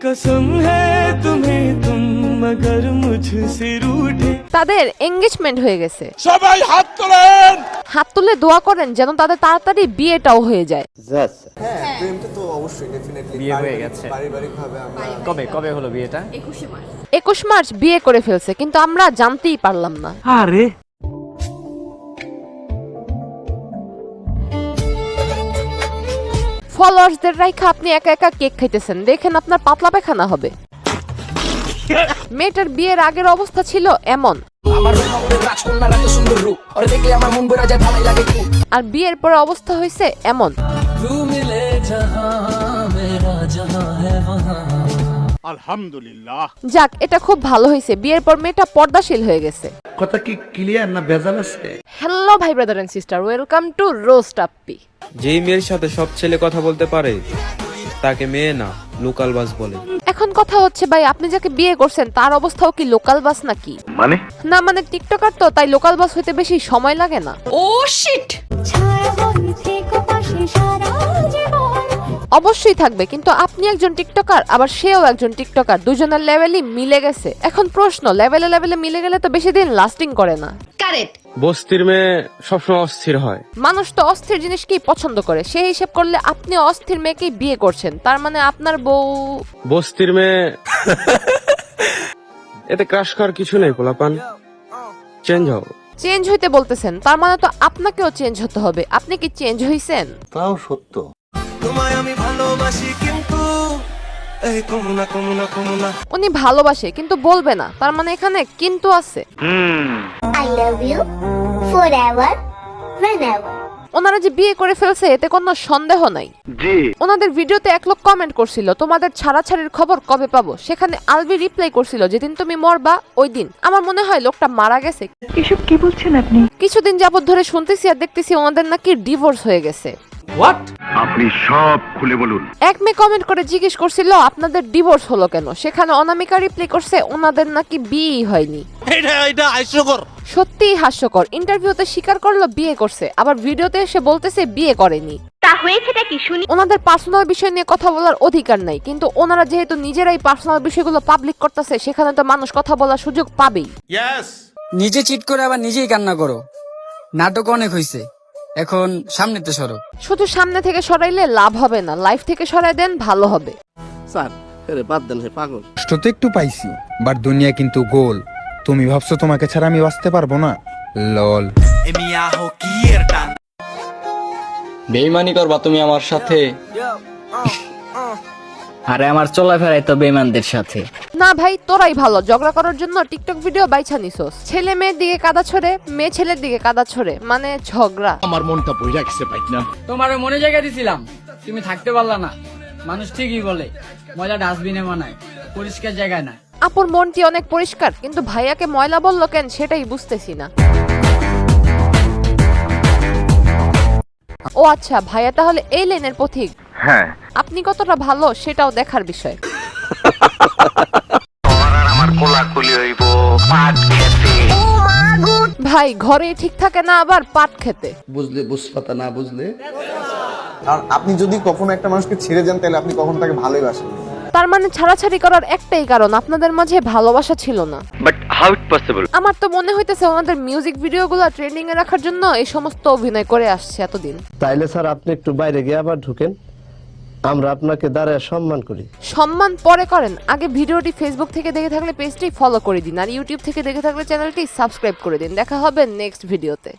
कसम है तुम्हें तुम मगर मुझसे रूठे। তাদের এনগেজমেন্ট হয়ে গেছে। সবাই হাত তোলেন, হাত তুলে দোয়া করেন যেন তাদের তাড়াতাড়ি বিয়েটাও হয়ে যায়। হ্যাঁ, প্রেমটা তো অবশ্যই ডেফিনেটলি বিয়ে হয়ে গেছে। পারিবারিকভাবে আমরা কবে হলো বিয়েটা? 21 মার্চ বিয়ে করে ফেলছে, কিন্তু আমরা জানতেই পারলাম না। আরে ফলোয়ার্সদের রাইখা আপনি একা একা কেক খাইতেছেন, দেখেন আপনার পাতলা পায়খানা হবে। মেয়েটার বিয়ের আগের অবস্থা ছিল এমন, আর বিয়ের পরে অবস্থা হয়েছে এমন। আলহামদুলিল্লাহ। যাক, এটা খুব ভালো হয়েছে, বিয়ের পর মেয়েটা পর্দাশীল হয়ে গেছে। কথা কি ক্লিয়ার না ভেজাল আছে? হ্যালো ভাই brother and sister, welcome to roast Appi. যেই মেয়ের সাথে সব ছেলে কথা বলতে পারে তাকে মেয়ে না লোকাল বাস বলে। এখন কথা হচ্ছে ভাই, আপনি যাকে বিয়ে করছেন তার অবস্থাও কি লোকাল বাস নাকি? না মানে টিকটকার তো, তাই লোকাল বাস হইতে বেশি সময় লাগে না। ও শিট, অবশ্যই থাকবে, কিন্তু আপনি একজন টিকটকার আবার সেও একজন টিকটকার, দুজনের লেভেলই মিলে গেছে। এখন প্রশ্ন, লেভেলে মিলে গেলে তো বেশি দিন লাস্টিং করে না। কারেক্ট। বস্তির মেয়ে সবসময় অস্থির হয়। মানুষ তো অস্থির জিনিসকেই পছন্দ করে, সেই হিসেব করলে আপনি অস্থির মেয়েকেই বিয়ে করছেন, তার মানে আপনার বউ বস্তির মেয়ে এতে ক্রাশ করার কিছু নেই পোলাপান, চেঞ্জ হও। চেঞ্জ হইতে বলতেছেন, তার মানে তো আপনাকেও চেঞ্জ হতে হবে। আপনি কি চেঞ্জ হইছেন? তাও সত্য। তোমায় আমি ভালোবাসি কিন্তু এই কমুনা কমুনা কমুনা। উনি ভালোবাসে কিন্তু বলবে না, তার মানে এখানে কিন্তু আছে। I love you forever, whenever. ওনারা যে বিয়ে করে ফেলছে এতে কোনো সন্দেহ নাই। ওনাদের ভিডিওতে 1 লোক কমেন্ট করছিল তোমাদের ছাড়াছাড়ির খবর কবে পাবো, সেখানে আলবি রিপ্লাই করছিল যেদিন তুমি মরবা ওই দিন। আমার মনে হয় লোকটা মারা গেছে। এসব কি বলছেন আপনি? কিছুদিন যাবত ধরে শুনতেছি আর দেখতেছি ওনাদের নাকি ডিভোর্স হয়ে গেছে। আপনি সব খুলে বলুন। এক মেয়ে কমেন্ট করে জিজ্ঞেস করছিল আপনাদের ডিভোর্স হলো কেন, সেখানে অনামিকা রিপ্লাই করছে ওনাদের নাকি বিয়েই হয়নি। এটা হাস্যকর। সত্যিই হাস্যকর। ইন্টারভিউতে স্বীকার করলো বিয়ে করছে, আবার ভিডিওতে এসে বলতেছে বিয়ে করেনি। তা হয়েছেটা কি শুনি? ওনাদের পার্সোনাল বিষয় নিয়ে কথা বলার অধিকার নাই, কিন্তু ওনারা যেহেতু নিজেরাই পার্সোনাল বিষয়গুলো পাবলিক করতেছে, সেখানে তো মানুষ কথা বলার সুযোগ পাবেই। নিজে চিট করে আবার নিজেই কান্না করো। নাটক অনেক হইছে, এখন সামনেতে সরো। শুধু সামনে থেকে সরাইলে লাভ হবে না, লাইফ থেকে সরাই দেন, ভালো হবে। স্যার আরে বাদ দেন, হে পাগল। কষ্ট তো একটু পাইছি, বাট দুনিয়া কিন্তু গোল। তুমি ভাবছো তোমাকে ছাড়া আমি বাঁচতে পারবো না? লল। বেইমানি করবা তুমি আমার সাথে? আরে আমার চলাফেরাই তো বেইমানদের সাথে। না ভাই, তোরাই ভালো, ঝগড়া করার জন্য টিকটক ভিডিও বাইছা নিছোস। ছেলে মেয়ের দিকে কাদা ছড়ে, মেয়ে ছেলের দিকে কাদা ছড়ে, মানে ঝগড়া। আমার মনটা বইরা গেছে ভাই না। তোমার মনে জায়গা দিছিলাম, তুমি থাকতে পারলা না। মানুষ ঠিকই বলে ময়লা ডাস্টবিনে মানায়, পরিষ্কার জায়গায় না। আপুর মনটি অনেক পরিষ্কার, কিন্তু ভাইয়াকে ময়লা বললো কেন সেটাই বুঝতেছি না। ও আচ্ছা, ভাইয়া তাহলে এই লাইনের পথিক। হ্যাঁ, আপনি কতটা ভালো সেটাও দেখার বিষয়। আমার কোলাকুলি হইব পাট খেতে। ভাই ঘরে ঠিক থাকে না আবার পাট খেতে। বুঝলে বুঝপাতা, না বুঝলে। কারণ আপনি যদি কখনো একটা মানুষকে ছেড়ে যান তাহলে আপনি কখনো তাকে ভালোই বাসেন। তার মানে ছাড়াছাড়ি করার একটাই কারণ, আপনাদের মাঝে ভালোবাসা ছিল না। But how it possible? আমার তো মনে হইতেছে ওনাদের মিউজিক ভিডিওগুলো ট্রেন্ডিং এ রাখার জন্য এই সমস্ত অভিনয় করে আসছে এতদিন। তাইলে স্যার আপনি একটু বাইরে গিয়ে আবার ঢুকেন, আমরা আপনাকে দাঁড়ায় সম্মান করি। সম্মান পরে করেন, আগে ভিডিওটি ফেসবুক থেকে দেখে থাকলে পেজটি ফলো করে দিন, আর ইউটিউব থেকে দেখে থাকলে চ্যানেলটি সাবস্ক্রাইব করে দিন। দেখা হবে নেক্সট ভিডিওতে।